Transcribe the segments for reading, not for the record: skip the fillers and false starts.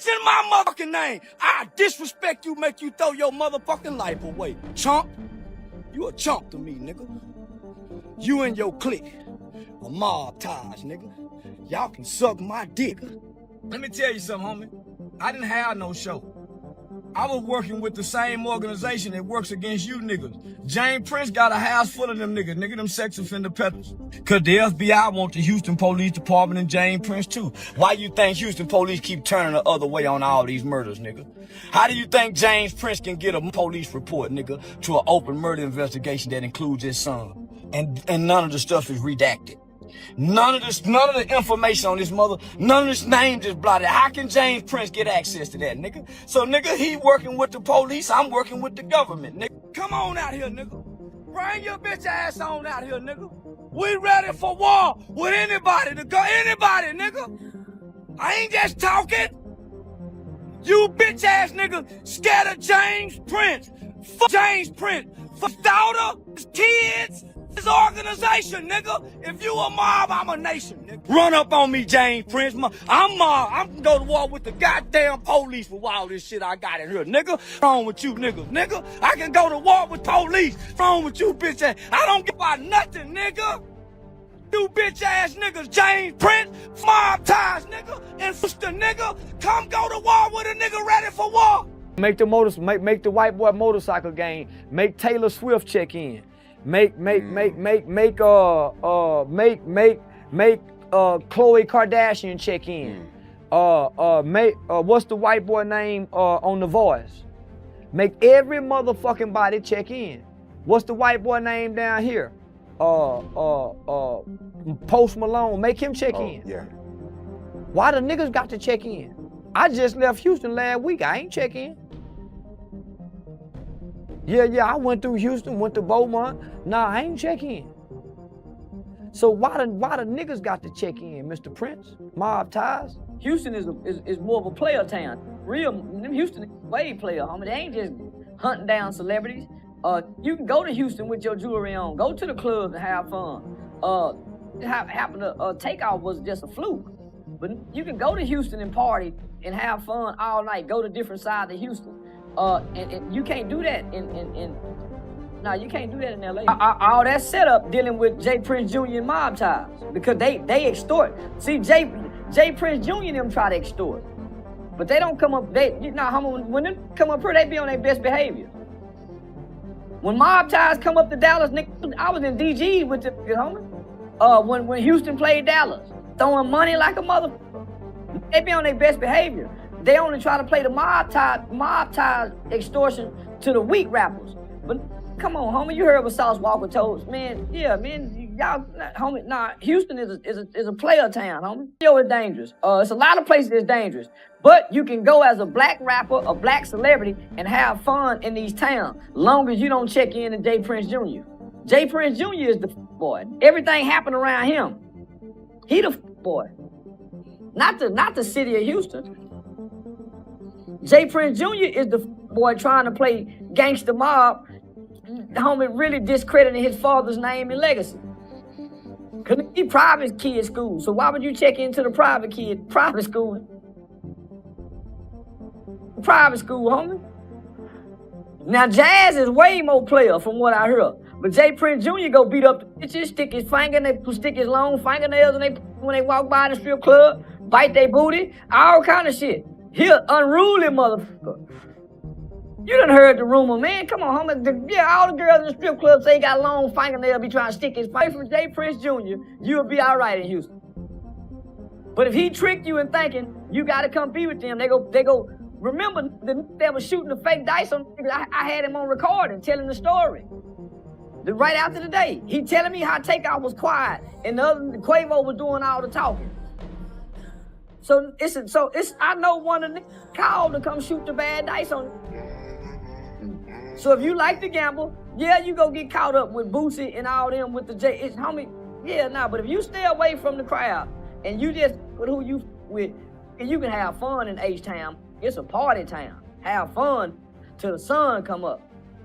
mention my motherfucking name, I disrespect you, make you throw your motherfucking life away. Chump. You a chump to me, nigga. You and your clique are mob ties, nigga. Y'all can suck my dick. Let me tell you something, homie. I didn't have no show. I was working with the same organization that works against you niggas. James Prince got a house full of them niggas, them sex offender peddlers. Cause the FBI want the Houston Police Department and James Prince too. Why you think Houston police keep turning the other way on all these murders, nigga? How do you think James Prince can get a police report, nigga, to an open murder investigation that includes his son? And none of the stuff is redacted. None of the information on this none of this names is blotted. How can James Prince get access to that, nigga? So, nigga, he working with the police, I'm working with the government, nigga. Come on out here, nigga. Bring your bitch ass on out here, nigga. We ready for war with anybody, anybody, nigga. I ain't just talking. You bitch ass nigga scared of James Prince. Fuck James Prince. Fuck his daughter, his kids, his organization, nigga. If you a mob, I'm a nation, nigga. Run up on me, James Prince. I'm mob. I'm gonna go to war with the goddamn police for all this shit I got in here, nigga. What's wrong with you, nigga? Nigga, I can go to war with police. What's wrong with you, bitch ass? I don't give about nothing, nigga. You bitch ass niggas, James Prince, mob ties, nigga, and the nigga, come go to war with a nigga ready for war. Make the white boy motorcycle gang. Make Taylor Swift check in. Make Khloe Kardashian check in. What's the white boy name on The Voice? Make every motherfucking body check in. What's the white boy name down here? Post Malone. Make him check in. Yeah. Why the niggas got to check in? I just left Houston last week. I ain't check in. Yeah, I went through Houston, went to Beaumont. Nah, I ain't check in. So why the niggas got to check in, Mr. Prince? Mob ties? Houston is more of a player town. Houston is way player, homie. They ain't just hunting down celebrities. You can go to Houston with your jewelry on. Go to the clubs and have fun. Takeoff was just a fluke. But you can go to Houston and party and have fun all night. Go to different sides of Houston. And you can't do that you can't do that in LA. All that setup dealing with Jay Prince Jr. and mob ties because they extort. See, Jay Prince Jr. and them try to extort, but they don't come up. When they come up here, they be on their best behavior. When mob ties come up to Dallas, I was in DG with the homie. When Houston played Dallas, throwing money like a motherfucker, they be on their best behavior. They only try to play the mob ties extortion to the weak rappers. But come on, homie, you heard what Sauce Walker told us, man. Yeah, man, y'all, homie. Nah, Houston is a player town, homie. Yo, it's dangerous. It's a lot of places that's dangerous. But you can go as a black rapper, a black celebrity, and have fun in these towns, long as you don't check in to Jay Prince Jr. Jay Prince Jr. is the boy. Everything happened around him. He the boy. Not the city of Houston. Jay Prince Jr. is the boy trying to play gangster mob, homie, really discrediting his father's name and legacy. Cause he private kid school, so why would you check into the private school? Private school, homie. Now Jazz is way more player from what I heard, but Jay Prince Jr. go beat up the bitches, stick his long fingernails when they walk by the strip club, bite their booty, all kind of shit. He an unruly motherfucker. You done heard the rumor, man. Come on, homie. All the girls in the strip club say he got long fingernails, be trying to stick his face from Jay Prince Jr., you'll be all right in Houston. But if he tricked you in thinking you got to come be with them, they go. Remember, they was shooting the fake dice on. I had him on recording, telling the story. Right after the day, he telling me how Takeoff was quiet and the Quavo was doing all the talking. So I know one of the called to come shoot the bad dice on. So if you like to gamble, yeah, you go get caught up with Boosie and all them with the J. It's homie, yeah, nah. But if you stay away from the crowd and you just with who you with, and you can have fun in H-Town. It's a party town. Have fun till the sun come up,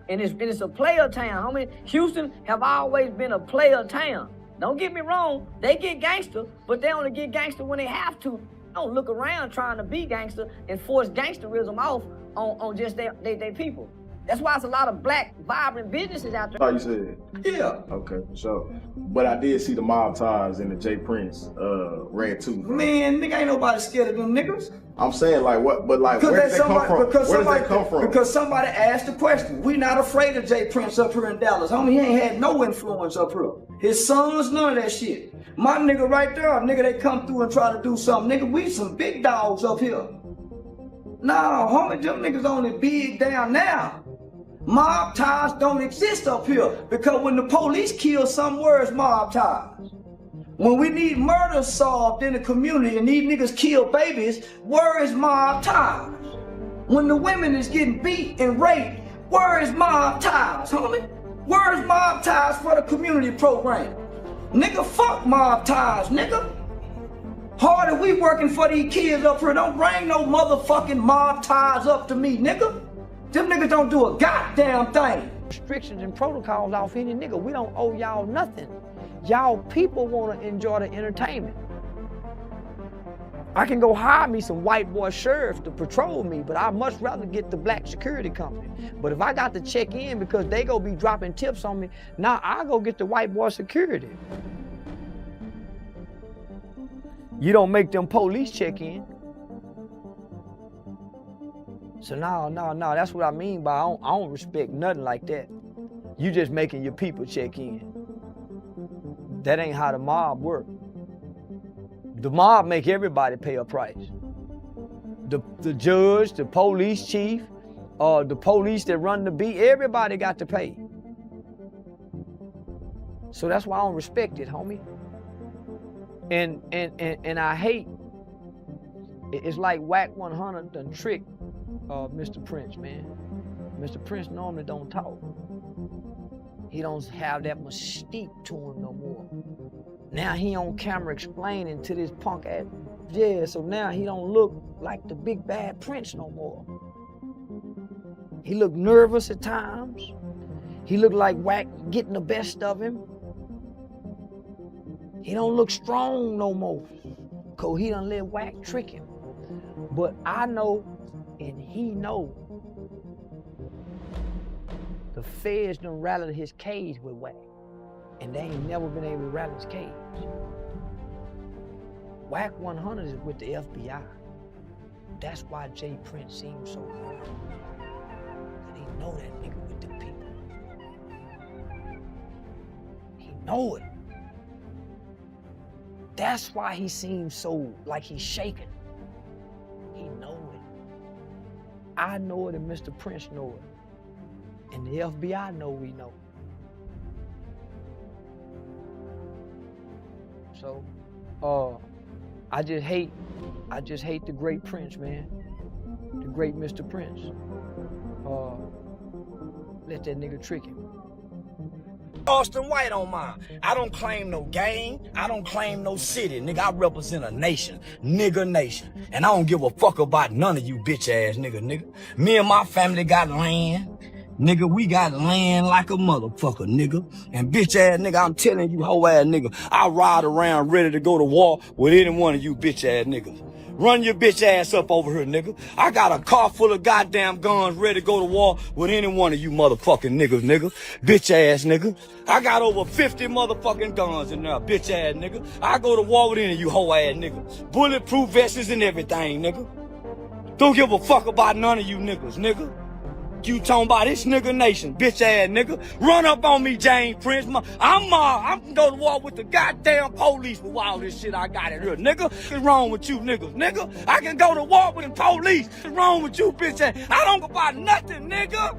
and it's a player town. Homie, Houston have always been a player town. Don't get me wrong, they get gangster, but they only get gangster when they have to. don't look around trying to be gangster and force gangsterism off on just their people. That's why it's a lot of black, vibrant businesses out there. Oh, you said? Yeah. Okay, for sure. But I did see the mob ties in the J Prince red too. Man, nigga, ain't nobody scared of them niggas. I'm saying like what, but like where does that come from? Where does that come from? Because somebody asked the question. We not afraid of J Prince up here in Dallas. Homie, he ain't had no influence up here. His sons, none of that shit. My nigga right there, nigga, they come through and try to do something. Nigga, we some big dogs up here. Nah, homie, them niggas only big down now. Mob ties don't exist up here because when the police kill some, where's mob ties? When we need murder solved in the community and these niggas kill babies, where is mob ties? When the women is getting beat and raped, where is mob ties, homie? Where is mob ties for the community program? Nigga, fuck mob ties, nigga. Harder we working for these kids up here. Don't bring no motherfucking mob ties up to me, nigga. Them niggas don't do a goddamn thing. Restrictions and protocols off any nigga. We don't owe y'all nothing. Y'all people want to enjoy the entertainment. I can go hire me some white boy sheriffs to patrol me, but I'd much rather get the black security company. But if I got to check in because they go be dropping tips on me, now I go get the white boy security. You don't make them police check in. So no, that's what I mean by I don't respect nothing like that. You just making your people check in. That ain't how the mob work. The mob make everybody pay a price. The judge, the police chief, the police that run the beat, everybody got to pay. So that's why I don't respect it, homie. And I hate, it's like Whack 100 done tricked Mr. Prince, man. Mr. Prince normally don't talk. He don't have that mystique to him no more. Now he on camera explaining to this punk ass, yeah, so now he don't look like the big bad Prince no more. He look nervous at times. He look like Whack getting the best of him. He don't look strong no more, cause he done let Whack trick him. But I know, and he know, the feds done rattled his cage with Whack, and they ain't never been able to rattle his cage. Whack 100 is with the FBI. That's why J Prince seems so good. And he know that nigga with the people. He know it. That's why he seems so like he's shaking. He know it. I know it and Mr. Prince know it. And the FBI know we know. So, I just hate the great Prince, man. The great Mr. Prince. Let that nigga trick him. Charleston White on mine. I don't claim no gang. I don't claim no city. Nigga, I represent a nation. Nigga nation. And I don't give a fuck about none of you bitch ass nigga. Me and my family got land. Nigga, we got land like a motherfucker, nigga. And bitch ass nigga, I'm telling you, hoe ass nigga, I ride around ready to go to war with any one of you bitch ass niggas. Run your bitch ass up over here, nigga. I got a car full of goddamn guns ready to go to war with any one of you motherfucking niggas, nigga. Bitch ass nigga. I got over 50 motherfucking guns in there, bitch ass nigga. I go to war with any of you hoe ass niggas. Bulletproof vests and everything, nigga. Don't give a fuck about none of you niggas, nigga. You talking about this nigga nation, bitch ass nigga. Run up on me, James Prince. I'm gonna go to war with the goddamn police with all this shit I got in here, nigga. What's wrong with you niggas, nigga? I can go to war with the police. What's wrong with you, bitch ass? I don't give about nothing, nigga.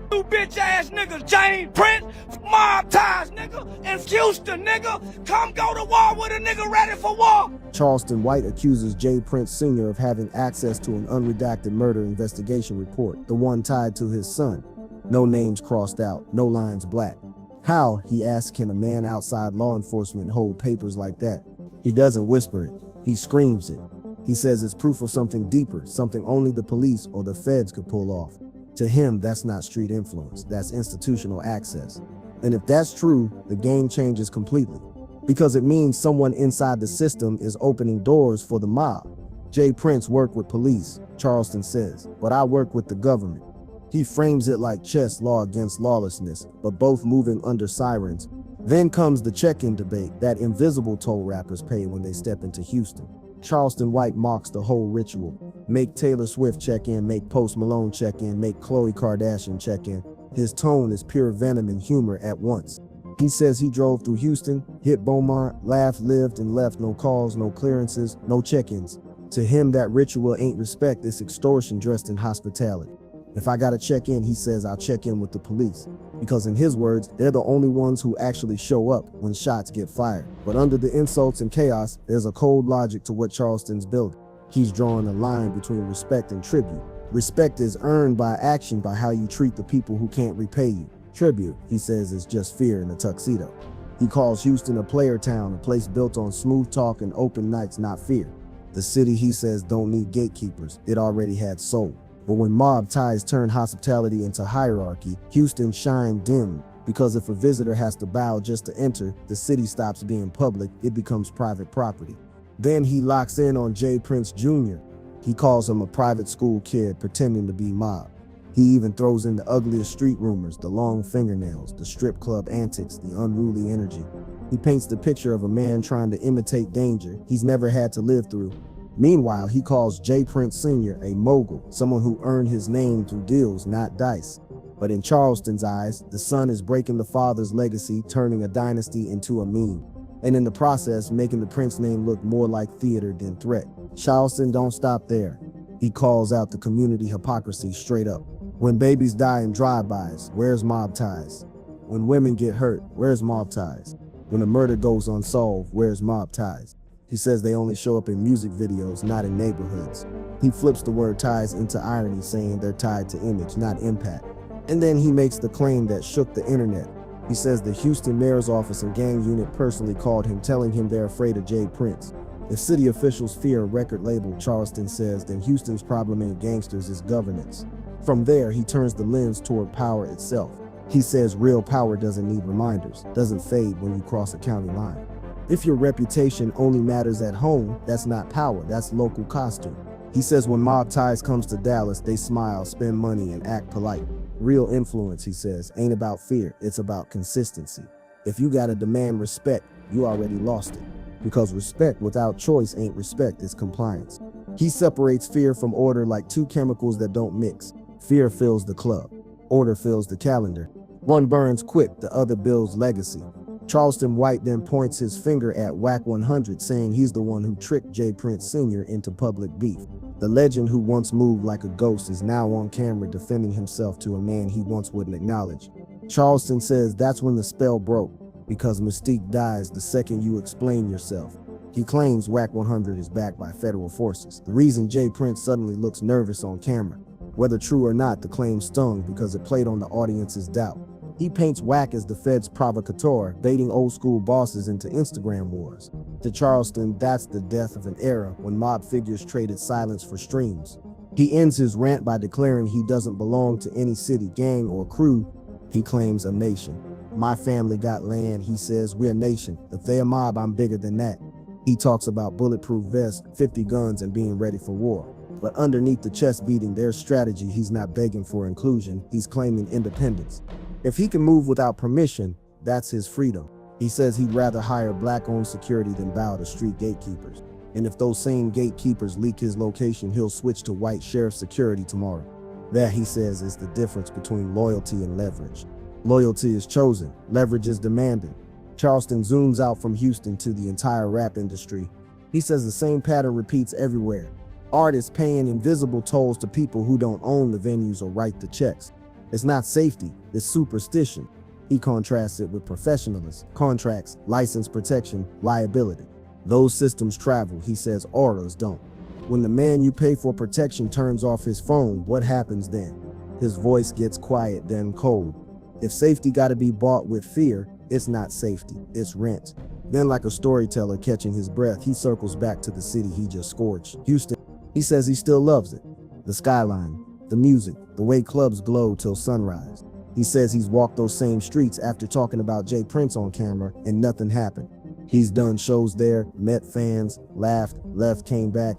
You bitch ass niggas, James Prince, mob ties, nigga, and Houston, nigga. Come go to war with a nigga ready for war. Charleston White accuses J. Prince Sr. of having access to an unredacted murder investigation report, the one tied to his son. No names crossed out, no lines black. How, he asks, can a man outside law enforcement hold papers like that? He doesn't whisper it, he screams it. He says it's proof of something deeper, something only the police or the feds could pull off. To him, that's not street influence, that's institutional access. And if that's true, the game changes completely. Because it means someone inside the system is opening doors for the mob. Jay Prince worked with police, Charleston says, but I work with the government. He frames it like chess law against lawlessness, but both moving under sirens. Then comes the check-in debate that invisible toll rappers pay when they step into Houston. Charleston White mocks the whole ritual. Make Taylor Swift check in, make Post Malone check in, make Khloe Kardashian check in. His tone is pure venom and humor at once. He says he drove through Houston, hit Beaumont, laughed, lived, and left. No calls, no clearances, no check-ins. To him, that ritual ain't respect, it's extortion dressed in hospitality. If I gotta check in, he says I'll check in with the police. Because in his words, they're the only ones who actually show up when shots get fired. But under the insults and chaos, there's a cold logic to what Charleston's building. He's drawing a line between respect and tribute. Respect is earned by action, by how you treat the people who can't repay you. Tribute, he says, is just fear in a tuxedo. He calls Houston a player town, a place built on smooth talk and open nights, not fear. The city, he says, don't need gatekeepers. It already had soul. But when mob ties turn hospitality into hierarchy, Houston shined dim, because if a visitor has to bow just to enter, the city stops being public, it becomes private property. Then he locks in on Jay Prince Jr. He calls him a private school kid pretending to be mob. He even throws in the ugliest street rumors, the long fingernails, the strip club antics, the unruly energy. He paints the picture of a man trying to imitate danger he's never had to live through. Meanwhile, he calls Jay Prince Sr. a mogul, someone who earned his name through deals, not dice. But in Charleston's eyes, the son is breaking the father's legacy, turning a dynasty into a meme. And in the process, making the Prince name look more like theater than threat. Charleston don't stop there. He calls out the community hypocrisy straight up. When babies die in drive-bys, where's mob ties? When women get hurt, where's mob ties? When a murder goes unsolved, where's mob ties? He says they only show up in music videos, not in neighborhoods. He flips the word ties into irony, saying they're tied to image, not impact. And then he makes the claim that shook the internet. He says the Houston mayor's office and gang unit personally called him, telling him they're afraid of Jay Prince. If city officials fear a record label, Charleston says, then Houston's problem ain't gangsters, it's governance. From there, he turns the lens toward power itself. He says real power doesn't need reminders, doesn't fade when you cross a county line. If your reputation only matters at home, that's not power, that's local costume. He says when mob ties comes to Dallas, they smile, spend money, and act polite. Real influence, he says, ain't about fear, it's about consistency. If you gotta demand respect, you already lost it. Because respect without choice ain't respect, it's compliance. He separates fear from order like two chemicals that don't mix. Fear fills the club, order fills the calendar. One burns quick, the other builds legacy. Charleston White then points his finger at Whack 100, saying he's the one who tricked Jay Prince Sr. into public beef. The legend who once moved like a ghost is now on camera defending himself to a man he once wouldn't acknowledge. Charleston says that's when the spell broke, because mystique dies the second you explain yourself. He claims Whack 100 is backed by federal forces. The reason Jay Prince suddenly looks nervous on camera. Whether true or not, the claim stung because it played on the audience's doubt. He paints Whack as the Fed's provocateur, baiting old school bosses into Instagram wars. To Charleston, that's the death of an era when mob figures traded silence for streams. He ends his rant by declaring he doesn't belong to any city, gang, or crew. He claims a nation. My family got land, he says, we're a nation. If they're a mob, I'm bigger than that. He talks about bulletproof vests, 50 guns, and being ready for war. But underneath the chest beating, there's strategy. He's not begging for inclusion, he's claiming independence. If he can move without permission, that's his freedom. He says he'd rather hire black-owned security than bow to street gatekeepers. And if those same gatekeepers leak his location, he'll switch to white sheriff security tomorrow. That, he says, is the difference between loyalty and leverage. Loyalty is chosen, leverage is demanded. Charleston zooms out from Houston to the entire rap industry. He says the same pattern repeats everywhere. Artists paying invisible tolls to people who don't own the venues or write the checks. It's not safety, it's superstition. He contrasts it with professionalism, contracts, license protection, liability. Those systems travel, he says, auras don't. When the man you pay for protection turns off his phone, what happens then? His voice gets quiet, then cold. If safety gotta be bought with fear, it's not safety, it's rent. Then, like a storyteller catching his breath, he circles back to the city he just scorched, Houston. He says he still loves it. The skyline, the music, the way clubs glow till sunrise. He says he's walked those same streets after talking about Jay Prince on camera and nothing happened. He's done shows there, met fans, laughed, left, came back.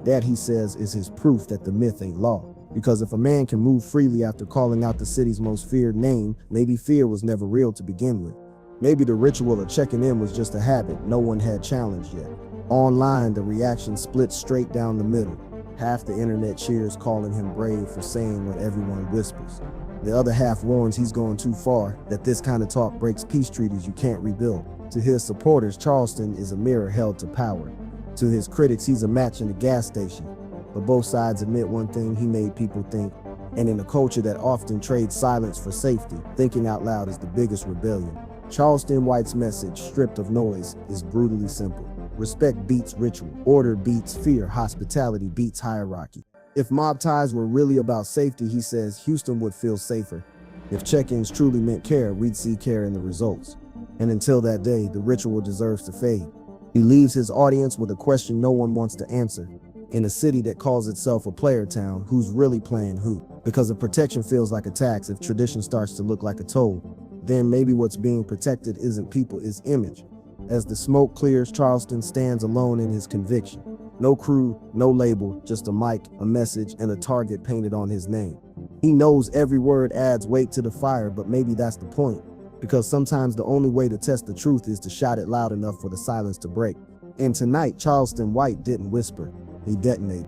That, he says, is his proof that the myth ain't law. Because if a man can move freely after calling out the city's most feared name, maybe fear was never real to begin with. Maybe the ritual of checking in was just a habit no one had challenged yet. Online, the reaction split straight down the middle. Half the internet cheers, calling him brave for saying what everyone whispers. The other half warns he's going too far, that this kind of talk breaks peace treaties you can't rebuild. To his supporters, Charleston is a mirror held to power. To his critics, he's a match in a gas station. But both sides admit one thing: he made people think. And in a culture that often trades silence for safety, thinking out loud is the biggest rebellion. Charleston White's message, stripped of noise, is brutally simple. Respect beats ritual. Order beats fear. Hospitality beats hierarchy. If mob ties were really about safety, he says, Houston would feel safer. If check-ins truly meant care, we'd see care in the results. And until that day, the ritual deserves to fade. He leaves his audience with a question no one wants to answer. In a city that calls itself a player town, who's really playing who? Because if protection feels like a tax, if tradition starts to look like a toll, then maybe what's being protected isn't people, it's image. As the smoke clears, Charleston stands alone in his conviction. No crew, no label, just a mic, a message, and a target painted on his name. He knows every word adds weight to the fire, but maybe that's the point. Because sometimes the only way to test the truth is to shout it loud enough for the silence to break. And tonight, Charleston White didn't whisper. He detonated.